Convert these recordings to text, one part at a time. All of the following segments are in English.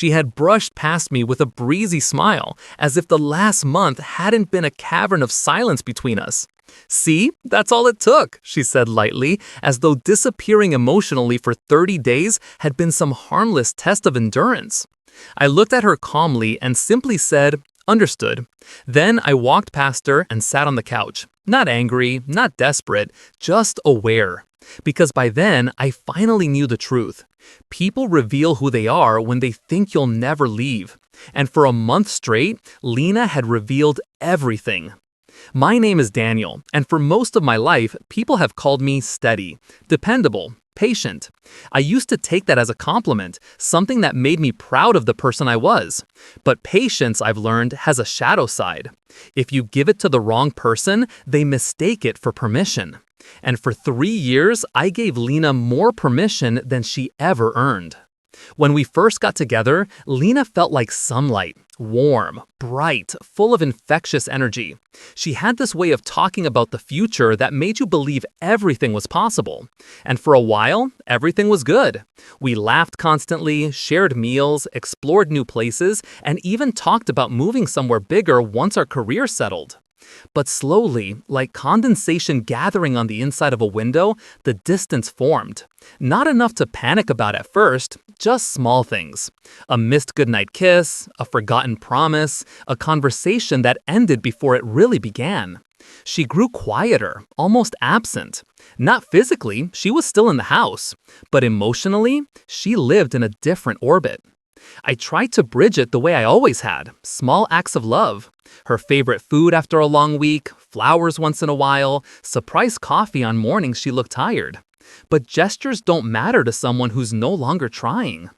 She had brushed past me with a breezy smile, as if the last month hadn't been a cavern of silence between us. "See, that's all it took," she said lightly, as though disappearing emotionally for 30 days had been some harmless test of endurance. I looked at her calmly and simply said, "Understood." Then I walked past her and sat on the couch. Not angry, not desperate, just aware. Because by then, I finally knew the truth. People reveal who they are when they think you'll never leave. And for a month straight, Lena had revealed everything. My name is Daniel, and for most of my life, people have called me steady, dependable, patient. I used to take that as a compliment, something that made me proud of the person I was. But patience, I've learned, has a shadow side. If you give it to the wrong person, they mistake it for permission. And for 3 years, I gave Lena more permission than she ever earned. When we first got together, Lena felt like sunlight, warm, bright, full of infectious energy. She had this way of talking about the future that made you believe everything was possible. And for a while, everything was good. We laughed constantly, shared meals, explored new places, and even talked about moving somewhere bigger once our career settled. But slowly, like condensation gathering on the inside of a window, the distance formed. Not enough to panic about at first, just small things. A missed goodnight kiss, a forgotten promise, a conversation that ended before it really began. She grew quieter, almost absent. Not physically, she was still in the house, but emotionally, she lived in a different orbit. I tried to bridge it the way I always had, small acts of love. Her favorite food after a long week, flowers once in a while, surprise coffee on mornings she looked tired. But gestures don't matter to someone who's no longer trying.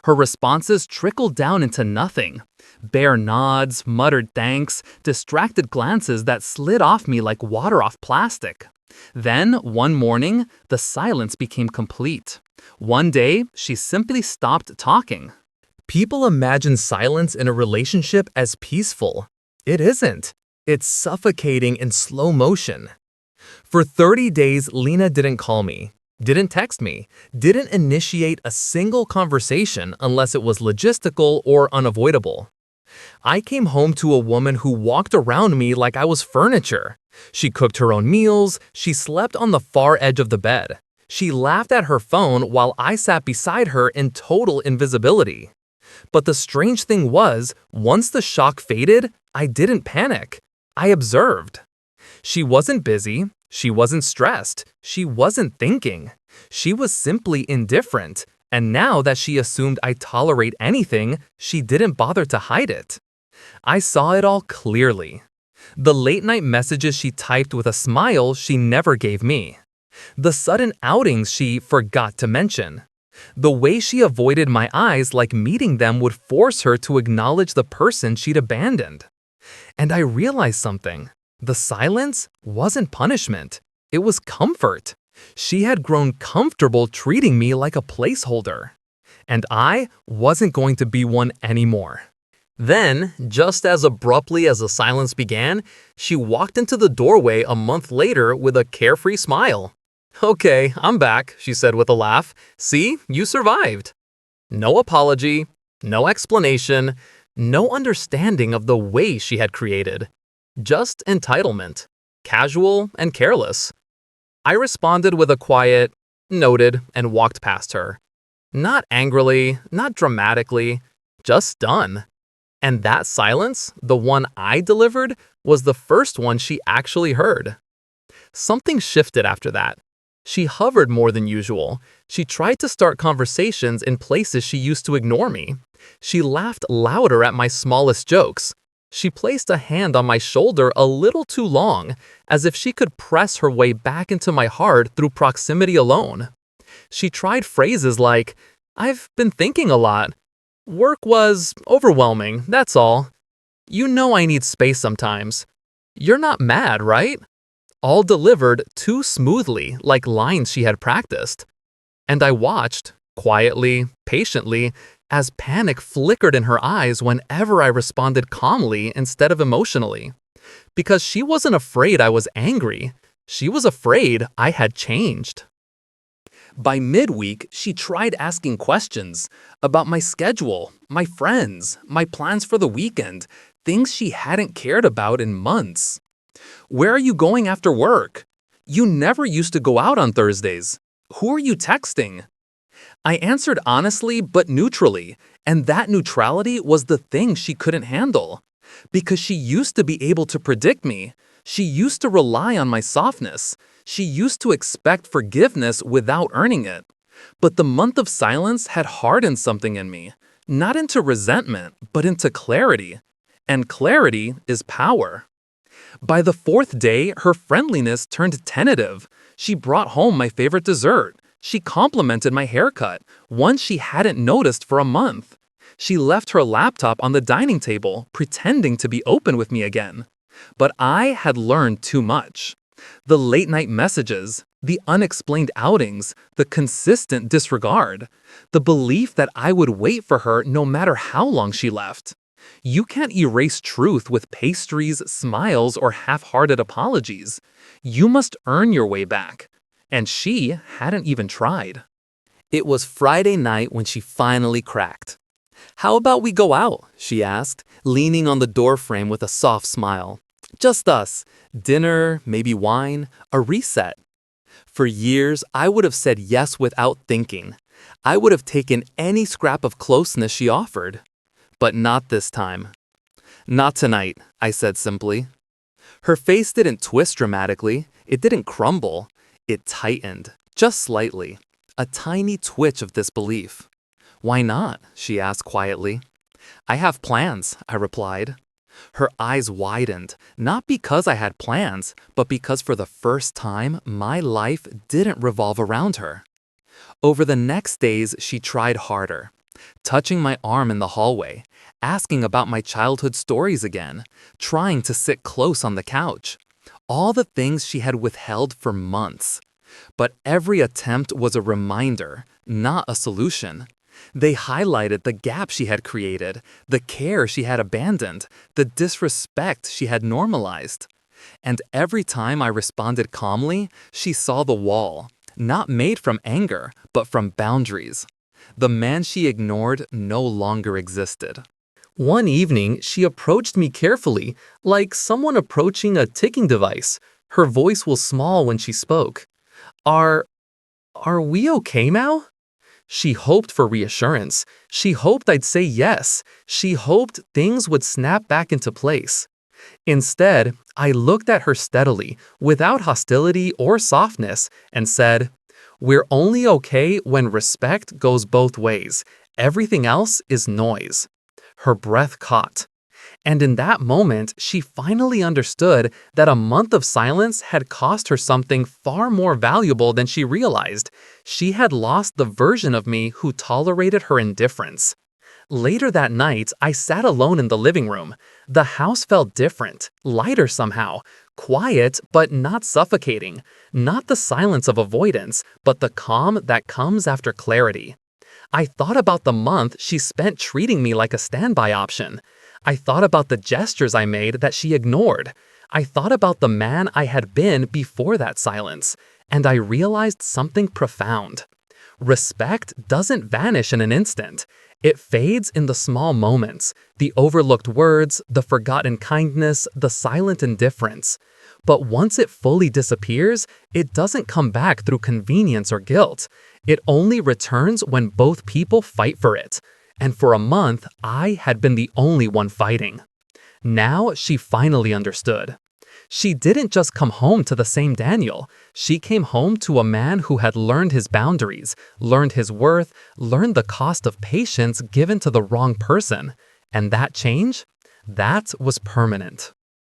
Her responses trickled down into nothing. Bare nods, muttered thanks, distracted glances that slid off me like water off plastic. Then, one morning, the silence became complete. One day, she simply stopped talking. People imagine silence in a relationship as peaceful. It isn't. It's suffocating in slow motion. For 30 days, Lena didn't call me, didn't text me, didn't initiate a single conversation unless it was logistical or unavoidable. I came home to a woman who walked around me like I was furniture. She cooked her own meals, she slept on the far edge of the bed. She laughed at her phone while I sat beside her in total invisibility. But the strange thing was, once the shock faded, I didn't panic. I observed. She wasn't busy, she wasn't stressed, she wasn't thinking. She was simply indifferent, and now that she assumed I tolerate anything, she didn't bother to hide it. I saw it all clearly. The late-night messages she typed with a smile she never gave me. The sudden outings she forgot to mention. The way she avoided my eyes like meeting them would force her to acknowledge the person she'd abandoned. And I realized something. The silence wasn't punishment. It was comfort. She had grown comfortable treating me like a placeholder. And I wasn't going to be one anymore. Then, just as abruptly as the silence began, she walked into the doorway a month later with a carefree smile. "Okay, I'm back," she said with a laugh. "See, you survived." No apology, no explanation, no understanding of the way she had created. Just entitlement, casual and careless. I responded with a quiet, "Noted," and walked past her. Not angrily, not dramatically, just done. And that silence, the one I delivered, was the first one she actually heard. Something shifted after that. She hovered more than usual. She tried to start conversations in places she used to ignore me. She laughed louder at my smallest jokes. She placed a hand on my shoulder a little too long, as if she could press her way back into my heart through proximity alone. She tried phrases like, "I've been thinking a lot. Work was overwhelming, that's all. You know I need space sometimes. You're not mad, right?" All delivered too smoothly, like lines she had practiced. And I watched, quietly, patiently, as panic flickered in her eyes whenever I responded calmly instead of emotionally. Because she wasn't afraid I was angry. She was afraid I had changed. By midweek, she tried asking questions about my schedule, my friends, my plans for the weekend, things she hadn't cared about in months. Where are you going after work? You never used to go out on Thursdays. Who are you texting? I answered honestly but neutrally, and that neutrality was the thing she couldn't handle. Because she used to be able to predict me. She used to rely on my softness. She used to expect forgiveness without earning it. But the month of silence had hardened something in me, not into resentment, but into clarity. And clarity is power. By the fourth day, her friendliness turned tentative. She brought home my favorite dessert. She complimented my haircut, one she hadn't noticed for a month. She left her laptop on the dining table, pretending to be open with me again. But I had learned too much. The late-night messages, the unexplained outings, the consistent disregard, the belief that I would wait for her no matter how long she left. You can't erase truth with pastries, smiles, or half-hearted apologies. You must earn your way back. And she hadn't even tried. It was Friday night when she finally cracked. "How about we go out?" she asked, leaning on the doorframe with a soft smile. "Just us. Dinner, maybe wine, a reset." For years, I would have said yes without thinking. I would have taken any scrap of closeness she offered. But not this time. "Not tonight," I said simply. Her face didn't twist dramatically. It didn't crumble. It tightened, just slightly, a tiny twitch of disbelief. "Why not?" she asked quietly. "I have plans," I replied. Her eyes widened, not because I had plans, but because for the first time, my life didn't revolve around her. Over the next days, she tried harder, touching my arm in the hallway, asking about my childhood stories again, trying to sit close on the couch. All the things she had withheld for months. But every attempt was a reminder, not a solution. They highlighted the gap she had created, the care she had abandoned, the disrespect she had normalized. And every time I responded calmly, she saw the wall, not made from anger, but from boundaries. The man she ignored no longer existed. One evening, she approached me carefully, like someone approaching a ticking device. Her voice was small when she spoke. Are we okay now?" She hoped for reassurance. She hoped I'd say yes. She hoped things would snap back into place. Instead, I looked at her steadily, without hostility or softness, and said, "We're only okay when respect goes both ways. Everything else is noise." Her breath caught. And in that moment, she finally understood that a month of silence had cost her something far more valuable than she realized. She had lost the version of me who tolerated her indifference. Later that night, I sat alone in the living room. The house felt different, lighter somehow, quiet but not suffocating. Not the silence of avoidance, but the calm that comes after clarity. I thought about the month she spent treating me like a standby option. I thought about the gestures I made that she ignored. I thought about the man I had been before that silence, and I realized something profound. Respect doesn't vanish in an instant. It fades in the small moments, the overlooked words, the forgotten kindness, the silent indifference. But once it fully disappears, it doesn't come back through convenience or guilt. It only returns when both people fight for it. And for a month, I had been the only one fighting. Now she finally understood. She didn't just come home to the same Daniel. She came home to a man who had learned his boundaries, learned his worth, learned the cost of patience given to the wrong person. And that change? That was permanent.